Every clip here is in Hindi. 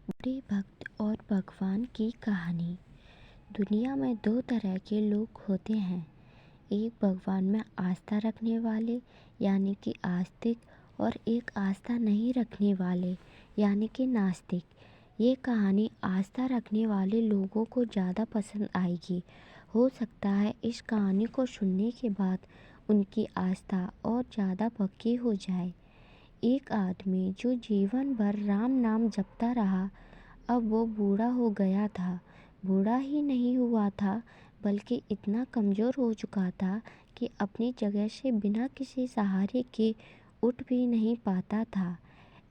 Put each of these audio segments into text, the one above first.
बूढ़े भक्त और भगवान की कहानी। दुनिया में दो तरह के लोग होते हैं, एक भगवान में आस्था रखने वाले यानी कि आस्तिक, और एक आस्था नहीं रखने वाले यानी कि नास्तिक। ये कहानी आस्था रखने वाले लोगों को ज़्यादा पसंद आएगी। हो सकता है इस कहानी को सुनने के बाद उनकी आस्था और ज़्यादा पक्की हो जाए। एक आदमी जो जीवन भर राम नाम जपता रहा, अब वो बूढ़ा हो गया था। बूढ़ा ही नहीं हुआ था, बल्कि इतना कमज़ोर हो चुका था कि अपनी जगह से बिना किसी सहारे के उठ भी नहीं पाता था।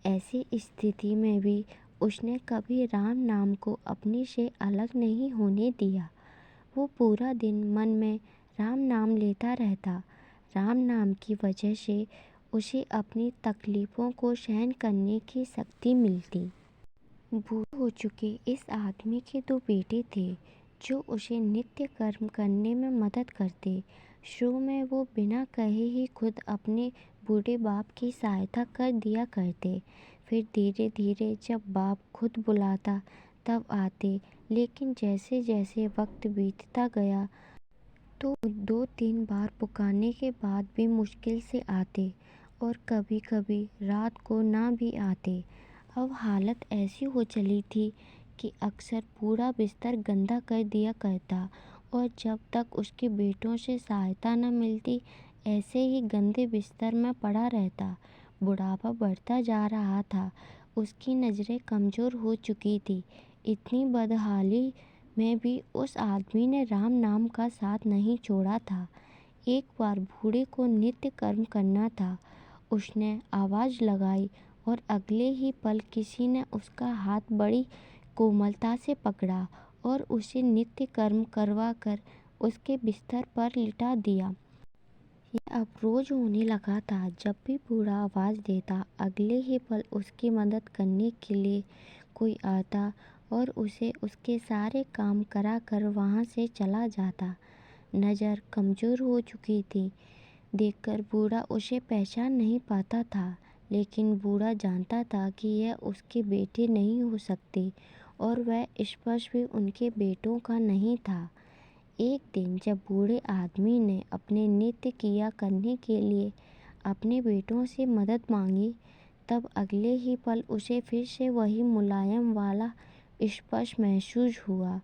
ऐसी स्थिति में भी उसने कभी राम नाम को अपने से अलग नहीं होने दिया। वो पूरा दिन मन में राम नाम लेता रहता। राम नाम की वजह से उसे अपनी तकलीफ़ों को सहन करने की शक्ति मिलती। बूढ़े हो चुके इस आदमी के दो बेटे थे जो उसे नित्य कर्म करने में मदद करते। शुरू में वो बिना कहे ही खुद अपने बूढ़े बाप की सहायता कर दिया करते। फिर धीरे धीरे जब बाप खुद बुलाता तब आते, लेकिन जैसे जैसे वक्त बीतता गया तो दो तीन बार पुकारने के बाद भी मुश्किल से आते और कभी कभी रात को ना भी आते। अब हालत ऐसी हो चली थी कि अक्सर पूरा बिस्तर गंदा कर दिया करता, और जब तक उसके बेटों से सहायता न मिलती ऐसे ही गंदे बिस्तर में पड़ा रहता। बुढ़ापा बढ़ता जा रहा था, उसकी नज़रें कमज़ोर हो चुकी थी। इतनी बदहाली में भी उस आदमी ने राम नाम का साथ नहीं छोड़ा था। एक बार बूढ़े को नित्य कर्म करना था। उसने आवाज़ लगाई और अगले ही पल किसी ने उसका हाथ बड़ी कोमलता से पकड़ा और उसे नित्य कर्म करवा कर उसके बिस्तर पर लिटा दिया। यह अब रोज होने लगा था। जब भी बूढ़ा आवाज़ देता, अगले ही पल उसकी मदद करने के लिए कोई आता और उसे उसके सारे काम करा कर वहाँ से चला जाता। नज़र कमज़ोर हो चुकी थी, देखकर बूढ़ा उसे पहचान नहीं पाता था, लेकिन बूढ़ा जानता था कि यह उसके बेटे नहीं हो सकते और वह स्पर्श भी उनके बेटों का नहीं था। एक दिन जब बूढ़े आदमी ने अपने नित्य किया करने के लिए अपने बेटों से मदद मांगी, तब अगले ही पल उसे फिर से वही मुलायम वाला स्पर्श महसूस हुआ।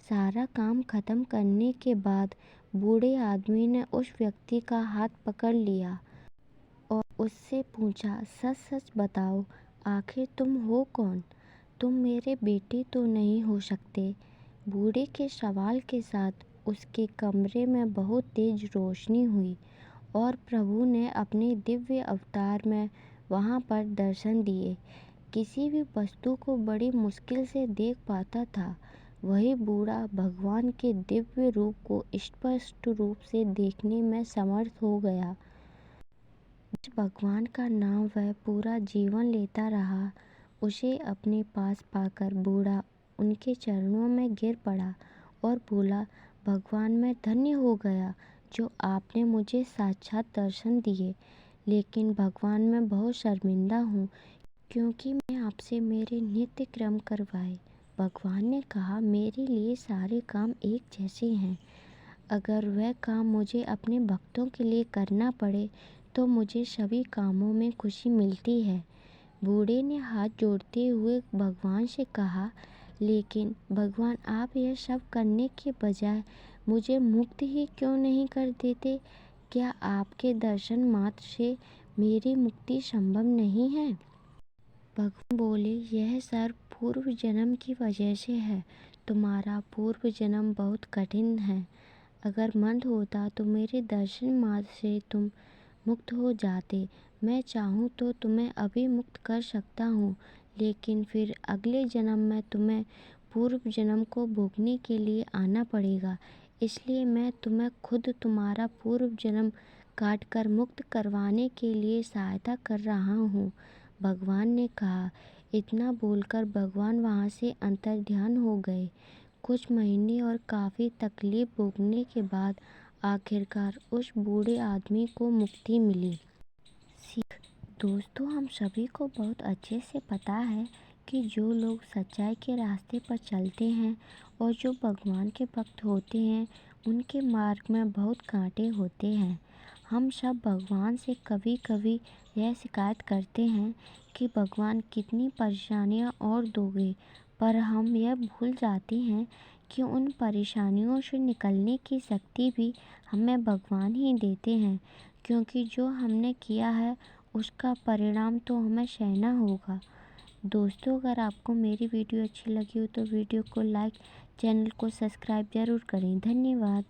सारा काम खत्म करने के बाद बूढ़े आदमी ने उस व्यक्ति का हाथ पकड़ लिया और उससे पूछा, सच सच बताओ, आखिर तुम हो कौन? तुम मेरे बेटे तो नहीं हो सकते। बूढ़े के सवाल के साथ उसके कमरे में बहुत तेज रोशनी हुई और प्रभु ने अपने दिव्य अवतार में वहाँ पर दर्शन दिए। किसी भी वस्तु को बड़ी मुश्किल से देख पाता था, वही बूढ़ा भगवान के दिव्य रूप को स्पष्ट रूप से देखने में समर्थ हो गया। जिस भगवान का नाम वह पूरा जीवन लेता रहा, उसे अपने पास पाकर बूढ़ा उनके चरणों में गिर पड़ा और बोला, भगवान मैं धन्य हो गया जो आपने मुझे साक्षात दर्शन दिए। लेकिन भगवान मैं बहुत शर्मिंदा हूँ क्योंकि मैं आपसे मेरे नित्य कर्म करवाए। भगवान ने कहा, मेरे लिए सारे काम एक जैसे हैं। अगर वह काम मुझे अपने भक्तों के लिए करना पड़े तो मुझे सभी कामों में खुशी मिलती है। बूढ़े ने हाथ जोड़ते हुए भगवान से कहा, लेकिन भगवान आप यह सब करने के बजाय मुझे मुक्त ही क्यों नहीं कर देते? क्या आपके दर्शन मात्र से मेरी मुक्ति संभव नहीं है? भगवान बोले, यह सब पूर्व जन्म की वजह से है। तुम्हारा पूर्व जन्म बहुत कठिन है। अगर मन होता तो मेरे दर्शन मात्र से तुम मुक्त हो जाते। मैं चाहूँ तो तुम्हें अभी मुक्त कर सकता हूँ, लेकिन फिर अगले जन्म में तुम्हें पूर्व जन्म को भोगने के लिए आना पड़ेगा। इसलिए मैं तुम्हें खुद तुम्हारा पूर्व जन्म काट कर मुक्त करवाने के लिए सहायता कर रहा हूँ। भगवान ने कहा। इतना बोलकर भगवान वहाँ से अंतर्ध्यान हो गए। कुछ महीने और काफ़ी तकलीफ भोगने के बाद आखिरकार उस बूढ़े आदमी को मुक्ति मिली। सीख। दोस्तों, हम सभी को बहुत अच्छे से पता है कि जो लोग सच्चाई के रास्ते पर चलते हैं और जो भगवान के भक्त होते हैं, उनके मार्ग में बहुत कांटे होते हैं। हम सब भगवान से कभी कभी यह शिकायत करते हैं कि भगवान कितनी परेशानियां और दोगे, पर हम यह भूल जाते हैं कि उन परेशानियों से निकलने की शक्ति भी हमें भगवान ही देते हैं, क्योंकि जो हमने किया है उसका परिणाम तो हमें सहना होगा। दोस्तों, अगर आपको मेरी वीडियो अच्छी लगी हो तो वीडियो को लाइक, चैनल को सब्सक्राइब ज़रूर करें। धन्यवाद।